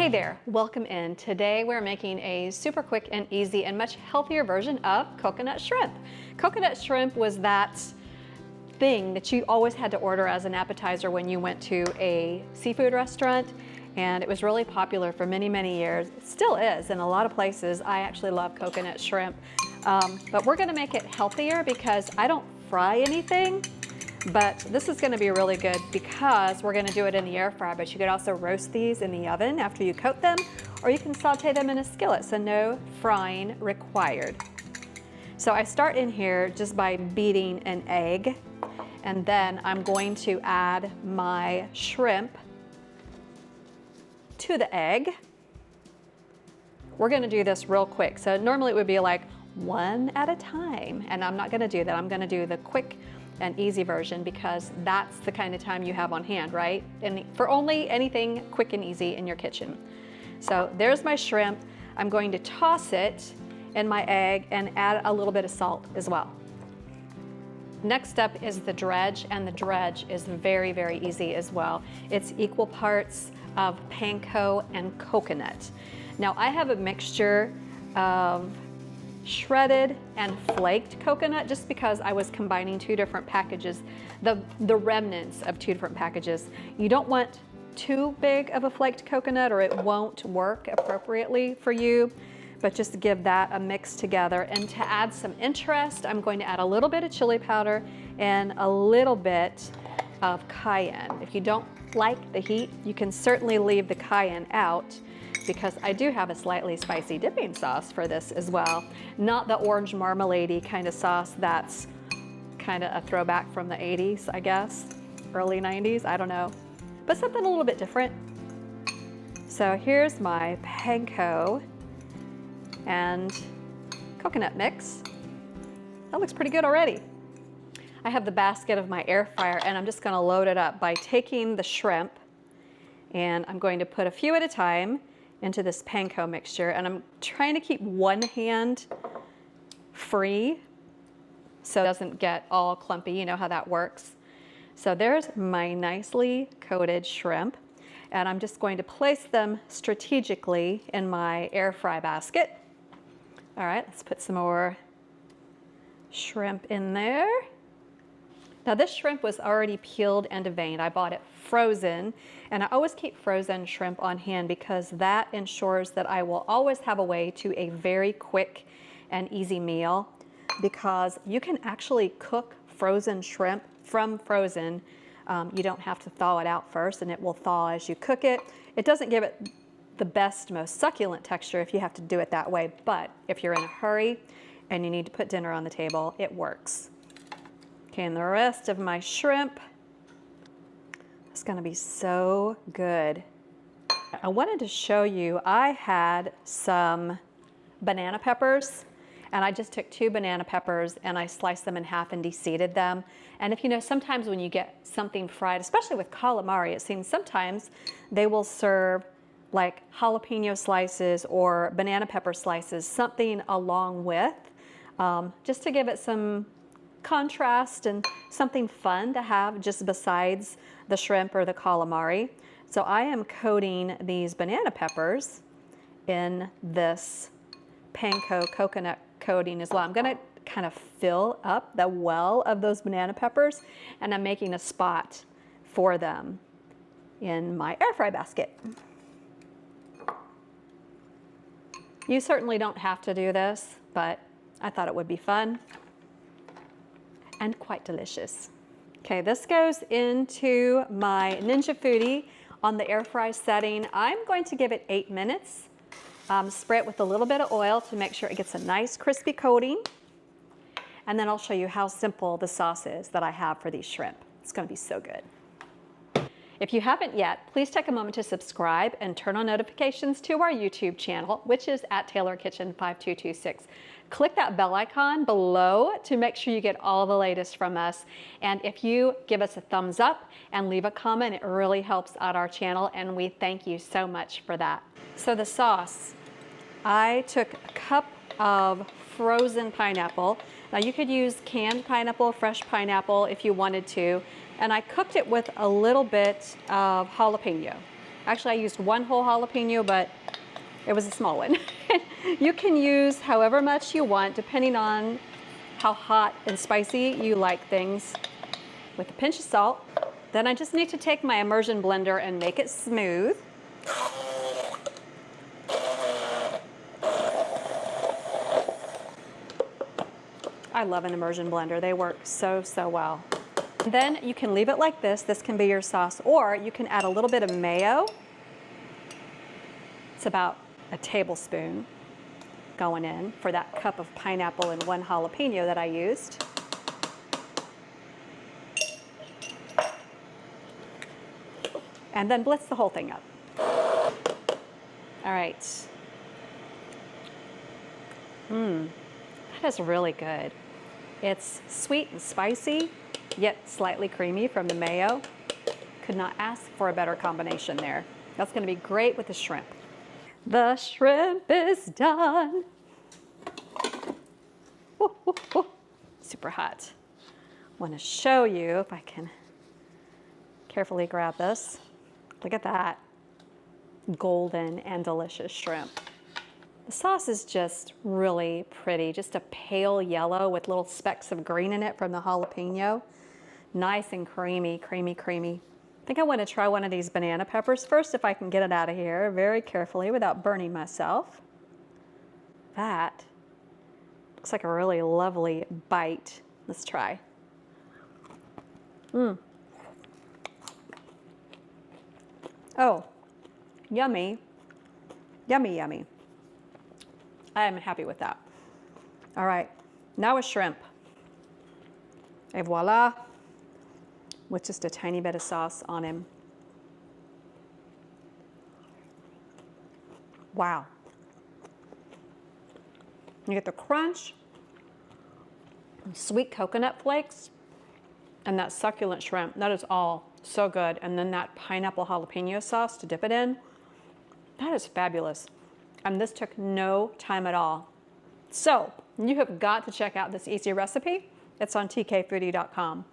Hey there, welcome in. Today we're making a super quick and easy and much healthier version of coconut shrimp. Coconut shrimp was that thing that you always had to order as an appetizer when you went to a seafood restaurant, and it was really popular for many, many years. It still is in a lot of places. I actually love coconut shrimp, but we're gonna make it healthier because I don't fry anything. But this is gonna be really good because we're gonna do it in the air fryer, but you could also roast these in the oven after you coat them, or you can saute them in a skillet, so no frying required. So I start in here just by beating an egg, and then I'm going to add my shrimp to the egg. We're gonna do this real quick. So normally it would be like one at a time, and I'm not gonna do that. I'm gonna do the quick and easy version because that's the kind of time you have on hand, right? And for only anything quick and easy in your kitchen. So there's my shrimp. I'm going to toss it in my egg and add a little bit of salt as well. Next up is the dredge, and the dredge is very, very easy as well. It's equal parts of panko and coconut. Now I have a mixture of shredded and flaked coconut just because I was combining two different packages, the remnants of two different packages. You don't want too big of a flaked coconut or it won't work appropriately for you, but just to give that a mix together. And to add some interest, I'm going to add a little bit of chili powder and a little bit of cayenne. If you don't like the heat, you can certainly leave the cayenne out, because I do have a slightly spicy dipping sauce for this as well. Not the orange marmalade-y kind of sauce that's kind of a throwback from the 80s, I guess, early 90s, I don't know, but something a little bit different. So here's my panko and coconut mix. That looks pretty good already. I have the basket of my air fryer, and I'm just gonna load it up by taking the shrimp, and I'm going to put a few at a time into this panko mixture, and I'm trying to keep one hand free so it doesn't get all clumpy. You know how that works. So there's my nicely coated shrimp, and I'm just going to place them strategically in my air fry basket. All right, let's put some more shrimp in there. Now this shrimp was already peeled and deveined. I bought it frozen, and I always keep frozen shrimp on hand because that ensures that I will always have a way to a very quick and easy meal, because you can actually cook frozen shrimp from frozen. You don't have to thaw it out first, and it will thaw as you cook it. It doesn't give it the best, most succulent texture if you have to do it that way, but if you're in a hurry and you need to put dinner on the table, it works. Okay, and the rest of my shrimp is gonna be so good. I wanted to show you, I had some banana peppers, and I just took 2 banana peppers and I sliced them in half and de-seeded them. And if you know, sometimes when you get something fried, especially with calamari, it seems sometimes they will serve like jalapeno slices or banana pepper slices, something along with, just to give it some contrast and something fun to have just besides the shrimp or the calamari. So I am coating these banana peppers in this panko coconut coating as well. I'm gonna kind of fill up the well of those banana peppers, and I'm making a spot for them in my air fry basket. You certainly don't have to do this, but I thought it would be fun and quite delicious. Okay, this goes into my Ninja Foodie on the air fry setting. I'm going to give it 8 minutes. Spray it with a little bit of oil to make sure it gets a nice crispy coating. And then I'll show you how simple the sauce is that I have for these shrimp. It's gonna be so good. If you haven't yet, please take a moment to subscribe and turn on notifications to our YouTube channel, which is at TaylorKitchen 5226. Click that bell icon below to make sure you get all the latest from us. And if you give us a thumbs up and leave a comment, it really helps out our channel, and we thank you so much for that. So the sauce, I took a cup of frozen pineapple. Now you could use canned pineapple, fresh pineapple if you wanted to, and I cooked it with a little bit of jalapeno. Actually, I used one whole jalapeno, but it was a small one. You can use however much you want, depending on how hot and spicy you like things, with a pinch of salt. Then I just need to take my immersion blender and make it smooth. I love an immersion blender. They work so, so well. And then you can leave it like this. This can be your sauce, or you can add a little bit of mayo. It's about a tablespoon going in for that cup of pineapple and one jalapeno that I used. And then blitz the whole thing up. All right. That is really good. It's sweet and spicy, yet slightly creamy from the mayo. Could not ask for a better combination there. That's gonna be great with the shrimp. The shrimp is done. Woo, woo, woo. Super hot. I want to show you if I can carefully grab this. Look at that. Golden and delicious shrimp. The sauce is just really pretty, just a pale yellow with little specks of green in it from the jalapeno. Nice and creamy, creamy, creamy. I think I want to try one of these banana peppers first, if I can get it out of here very carefully without burning myself. That looks like a really lovely bite. Let's try. Oh, yummy, yummy, yummy. I am happy with that. All right, now a shrimp. Et voila, with just a tiny bit of sauce on him. Wow. You get the crunch, sweet coconut flakes, and that succulent shrimp. That is all so good. And then that pineapple jalapeno sauce to dip it in. That is fabulous. And this took no time at all. So you have got to check out this easy recipe. It's on tkfoodie.com.